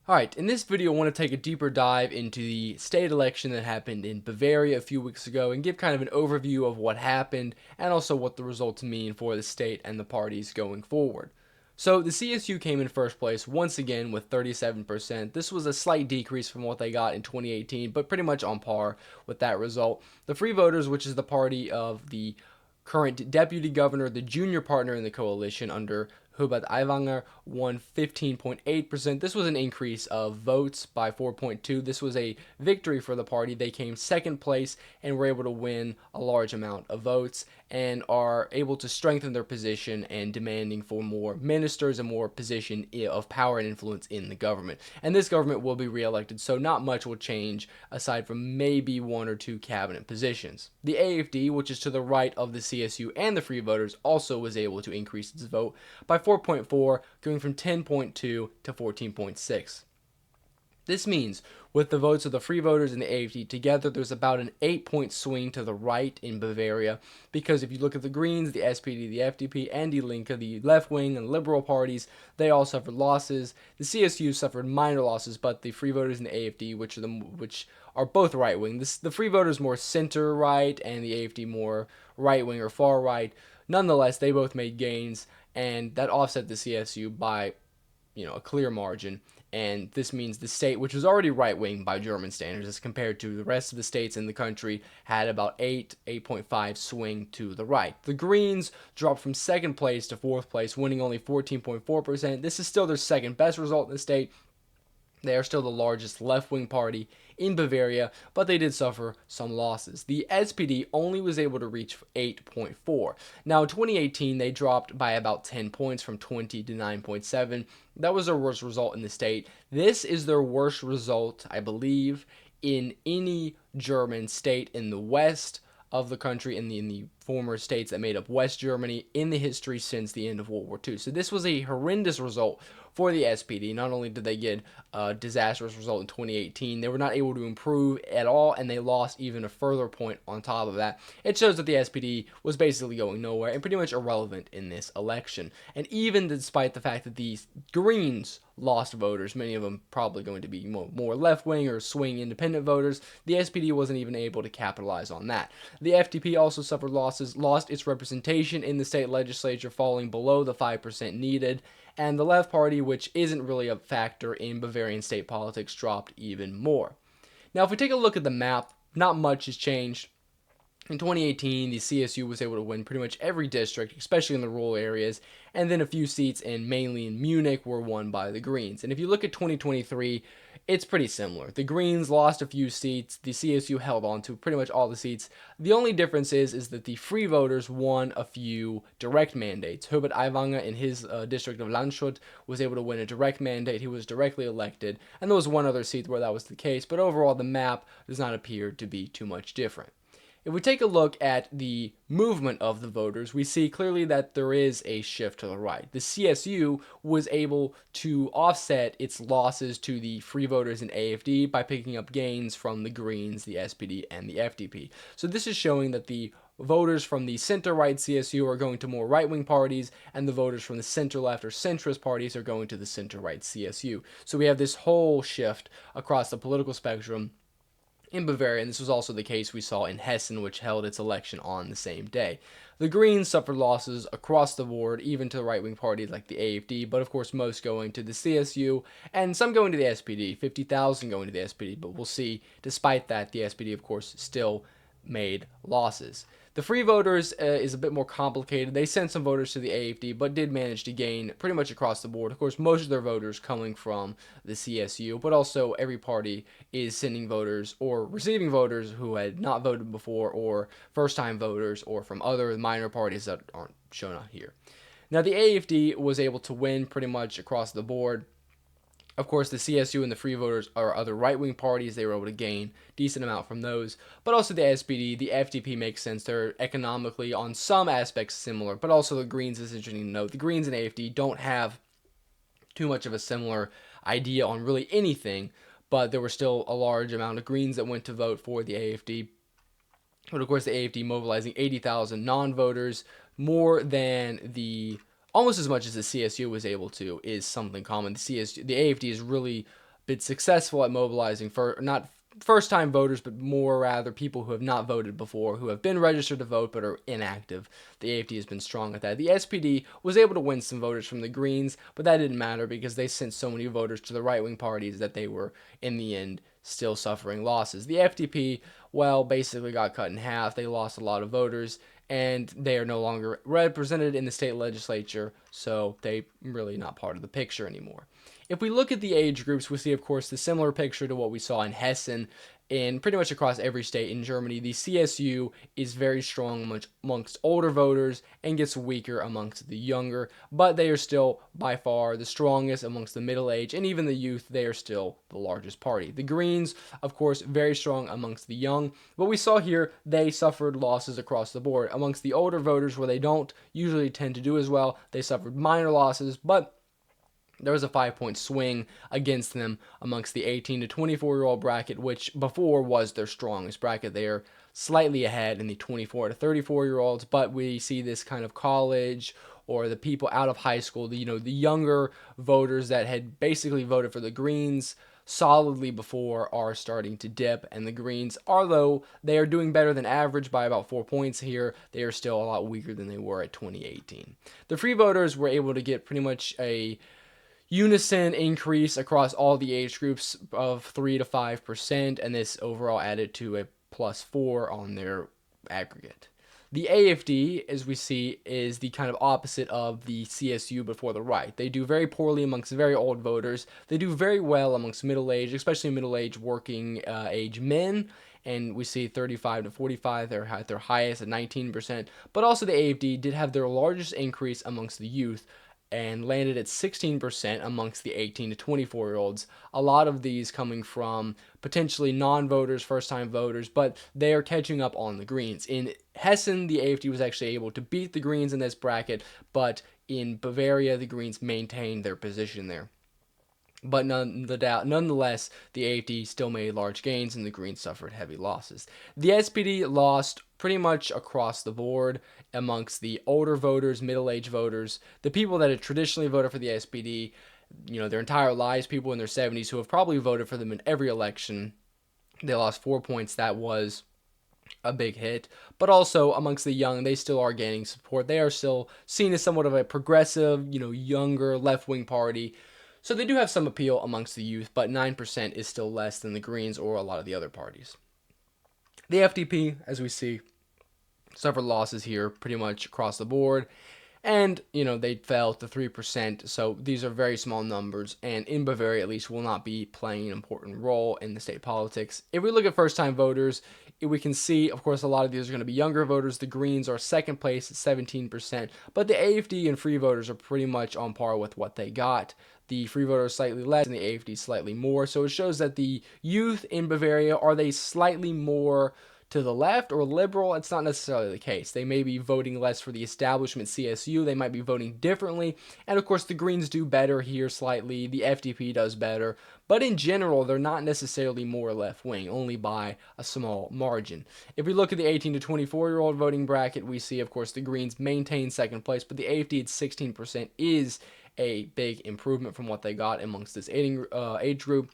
Alright, in this video I want to take a deeper dive into the state election that happened in Bavaria a few weeks ago and give kind of an overview of what happened and also what the results mean for the state and the parties going forward. So the CSU came in first place once again with 37%. This was a slight decrease from what they got in 2018, but pretty much on par with that result. The Free Voters, which is the party of the current deputy governor, the junior partner in the coalition under Hubert Aiwanger, won 15.8%. This was an increase of votes by 4.2. This was a victory for the party. They came second place and were able to win a large amount of votes and are able to strengthen their position and demanding for more ministers and more position of power and influence in the government. And this government will be reelected, so not much will change aside from maybe one or two cabinet positions. The AFD, which is to the right of the CSU and the Free Voters, also was able to increase its vote by 4.4, going from 10.2 to 14.6. This means, with the votes of the Free Voters and the AFD together, there's about an 8-point swing to the right in Bavaria, because if you look at the Greens, the SPD, the FDP, and Die Linke, the left-wing and liberal parties, they all suffered losses. The CSU suffered minor losses, but the Free Voters and the AFD, which are both right-wing, the Free Voters more center-right, and the AFD more right-wing or far-right. Nonetheless, they both made gains, and that offset the CSU by a clear margin. And this means the state, which was already right-wing by German standards as compared to the rest of the states in the country, had about 8.5 swing to the right. The Greens dropped from second place to fourth place, winning only 14.4%. This is still their second best result in the state. They are still the largest left-wing party in Bavaria, but they did suffer some losses. The SPD only was able to reach 8.4. Now, in 2018, they dropped by about 10 points from 20 to 9.7. That was their worst result in the state. This is their worst result, I believe, in any German state in the west of the country, in the former states that made up West Germany, in the history since the end of World War II. So this was a horrendous result for the SPD. Not only did they get a disastrous result in 2018, they were not able to improve at all, and they lost even a further point on top of that. It shows that the SPD was basically going nowhere and pretty much irrelevant in this election. And even despite the fact that the Greens lost voters, many of them probably going to be more left-wing or swing independent voters, the SPD wasn't even able to capitalize on that. The FDP also suffered losses, lost its representation in the state legislature, falling below the 5% needed, and the Left Party, which isn't really a factor in Bavarian state politics, dropped even more. Now, if we take a look at the map, not much has changed. In 2018, the CSU was able to win pretty much every district, especially in the rural areas, and then a few seats, mainly in Munich, were won by the Greens. And if you look at 2023, it's pretty similar. The Greens lost a few seats. The CSU held on to pretty much all the seats. The only difference is that the Free Voters won a few direct mandates. Hubert Aiwanger in his district of Landshut was able to win a direct mandate. He was directly elected. And there was one other seat where that was the case. But overall, the map does not appear to be too much different. If we take a look at the movement of the voters, we see clearly that there is a shift to the right. The CSU was able to offset its losses to the Free Voters and AFD by picking up gains from the Greens, the SPD, and the FDP. So this is showing that the voters from the center-right CSU are going to more right-wing parties, and the voters from the center-left or centrist parties are going to the center-right CSU. So we have this whole shift across the political spectrum in Bavaria, and this was also the case we saw in Hessen, which held its election on the same day. The Greens suffered losses across the board, even to the right-wing parties like the AFD, but of course most going to the CSU, and some going to the SPD, 50,000 going to the SPD, but we'll see, despite that, the SPD, of course, still made losses. The Free Voters is a bit more complicated. They sent some voters to the AFD, but did manage to gain pretty much across the board. Of course, most of their voters coming from the CSU, but also every party is sending voters or receiving voters who had not voted before, or first-time voters, or from other minor parties that aren't shown out here. Now, the AFD was able to win pretty much across the board. Of course, the CSU and the Free Voters are other right-wing parties. They were able to gain a decent amount from those. But also the SPD, the FDP makes sense. They're economically, on some aspects, similar. But also the Greens is interesting to note. The Greens and AFD don't have too much of a similar idea on really anything. But there were still a large amount of Greens that went to vote for the AFD. But of course, the AFD mobilizing 80,000 non-voters, more than almost as much as the CSU was able to, is something common. The AFD is really been successful at mobilizing for not first-time voters, but more rather people who have not voted before, who have been registered to vote but are inactive. The AFD has been strong at that. The SPD was able to win some voters from the Greens, but that didn't matter because they sent so many voters to the right-wing parties that they were, in the end, still suffering losses. The FDP, well, basically got cut in half. They lost a lot of voters, and they are no longer represented in the state legislature, so they're really not part of the picture anymore. If we look at the age groups, we see, of course, the similar picture to what we saw in Hessen. In pretty much across every state in Germany, the CSU is very strong amongst older voters and gets weaker amongst the younger, but they are still by far the strongest amongst the middle age, and even the youth, they are still the largest party. The Greens, of course, very strong amongst the young, but we saw here they suffered losses across the board. Amongst the older voters, where they don't usually tend to do as well, they suffered minor losses, but there was a 5-point swing against them amongst the 18 to 24-year-old bracket, which before was their strongest bracket. They are slightly ahead in the 24 to 34-year-olds, but we see this kind of college or the people out of high school, the younger voters that had basically voted for the Greens solidly before are starting to dip, and the Greens, although they are doing better than average by about 4 points here, they are still a lot weaker than they were at 2018. The free voters were able to get pretty much a unison increase across all the age groups of 3 to 5%, and this overall added to a +4 on their aggregate. The AFD, as we see, is the kind of opposite of the CSU before the right. They do very poorly amongst very old voters. They do very well amongst middle-aged, especially middle-aged working age men, and we see 35 to 45, they're at their highest at 19%, but also the AFD did have their largest increase amongst the youth, and landed at 16% amongst the 18 to 24-year-olds. A lot of these coming from potentially non-voters, first-time voters, but they are catching up on the Greens. In Hessen, the AFD was actually able to beat the Greens in this bracket, but in Bavaria, the Greens maintained their position there. But nonetheless, the AFD still made large gains, and the Greens suffered heavy losses. The SPD lost pretty much across the board amongst the older voters, middle-aged voters, the people that had traditionally voted for the SPD, their entire lives, people in their 70s who have probably voted for them in every election. They lost 4 points. That was a big hit. But also amongst the young, they still are gaining support. They are still seen as somewhat of a progressive, younger left-wing party. So they do have some appeal amongst the youth, but 9% is still less than the Greens or a lot of the other parties. The FDP, as we see, suffered losses here pretty much across the board, and they fell to 3%, so these are very small numbers, and in Bavaria at least will not be playing an important role in the state politics. If we look at first-time voters, we can see, of course, a lot of these are going to be younger voters. The Greens are second place at 17%, but the AFD and free voters are pretty much on par with what they got. The free voters slightly less and the AFD slightly more, so it shows that the youth in Bavaria, are they slightly more to the left or liberal? It's not necessarily the case. They may be voting less for the establishment CSU. They might be voting differently. And of course, the Greens do better here slightly. The FDP does better. But in general, they're not necessarily more left-wing, only by a small margin. If we look at the 18 to 24-year-old voting bracket, we see, of course, the Greens maintain second place, but the AFD at 16% is a big improvement from what they got amongst this age group.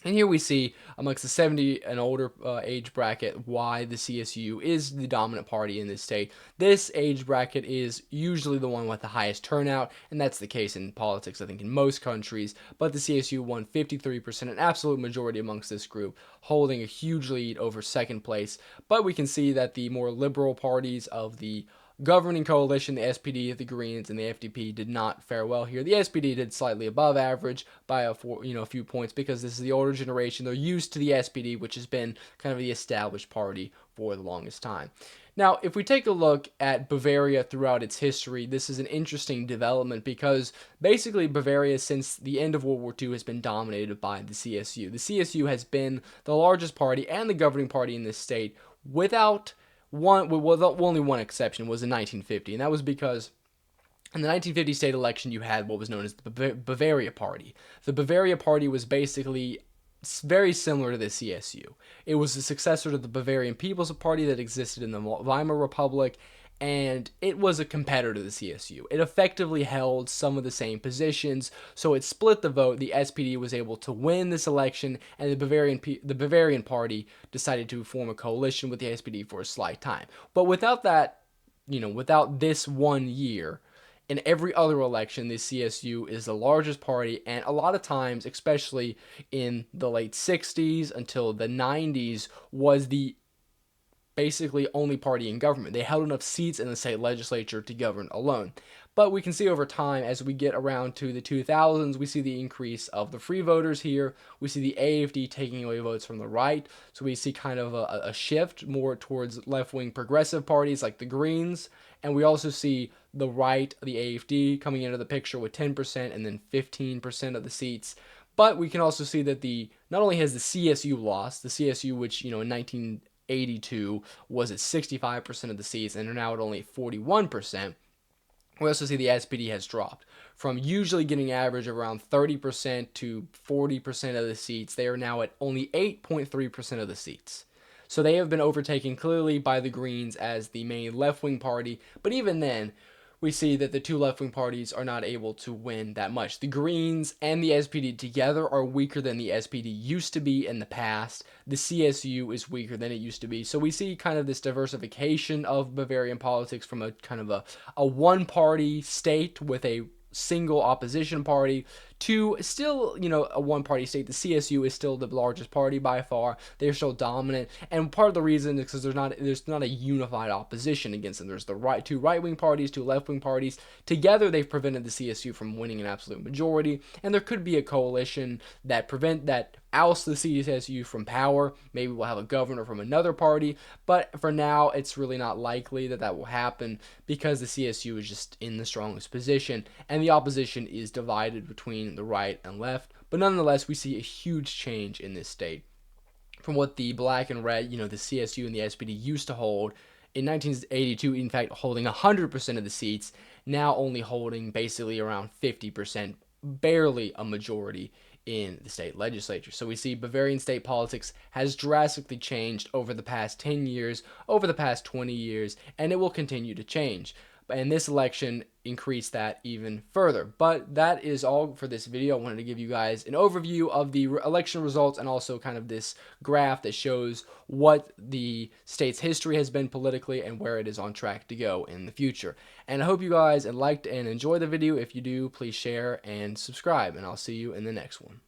And here we see, amongst the 70 and older age bracket, why the CSU is the dominant party in this state. This age bracket is usually the one with the highest turnout, and that's the case in politics, I think, in most countries. But the CSU won 53%, an absolute majority amongst this group, holding a huge lead over second place. But we can see that the more liberal parties of the governing coalition, the SPD, the Greens, and the FDP did not fare well here. The SPD did slightly above average by a few points because this is the older generation. They're used to the SPD, which has been kind of the established party for the longest time. Now, if we take a look at Bavaria throughout its history, this is an interesting development because basically Bavaria, since the end of World War II, has been dominated by the CSU. The CSU has been the largest party and the governing party in this state without only one exception was in 1950, and that was because in the 1950 state election you had what was known as the Bavaria Party. The Bavaria Party was basically very similar to the CSU. It was the successor to the Bavarian People's Party that existed in the Weimar Republic, and it was a competitor to the CSU. It effectively held some of the same positions, so it split the vote. The SPD was able to win this election, and the Bavarian Party decided to form a coalition with the SPD for a slight time. But without that, without this 1 year, in every other election, the CSU is the largest party, and a lot of times, especially in the late 60s until the 90s, was the basically only party in government. They held enough seats in the state legislature to govern alone. But we can see over time, as we get around to the 2000s, we see the increase of the free voters here. We see the AFD taking away votes from the right. So we see kind of a shift more towards left-wing progressive parties like the Greens. And we also see the right, the AFD, coming into the picture with 10% and then 15% of the seats. But we can also see that not only has the CSU lost, the CSU, which, in 1982 was at 65% of the seats and are now at only 41%. We also see the SPD has dropped from usually getting average of around 30% to 40% of the seats. They are now at only 8.3% of the seats. So they have been overtaken clearly by the Greens as the main left-wing party. But even then, we see that the two left-wing parties are not able to win that much. The Greens and the SPD together are weaker than the SPD used to be in the past. The CSU is weaker than it used to be. So we see kind of this diversification of Bavarian politics from a kind of a one-party state with a single opposition party to still, a one-party state. The CSU is still the largest party by far. They're still dominant, and part of the reason is because there's not a unified opposition against them. There's two right-wing parties, two left-wing parties. Together, they've prevented the CSU from winning an absolute majority, and there could be a coalition that ousts the CSU from power. Maybe we'll have a governor from another party, but for now, it's really not likely that will happen because the CSU is just in the strongest position, and the opposition is divided between the right and left. But nonetheless, we see a huge change in this state from what the black and red, the CSU and the SPD used to hold in 1982, in fact, holding 100% of the seats, now only holding basically around 50%, barely a majority in the state legislature. So we see Bavarian state politics has drastically changed over the past 10 years, over the past 20 years, and it will continue to change. And this election increased that even further. But that is all for this video. I wanted to give you guys an overview of the election results and also kind of this graph that shows what the state's history has been politically and where it is on track to go in the future. And I hope you guys liked and enjoyed the video. If you do, please share and subscribe, and I'll see you in the next one.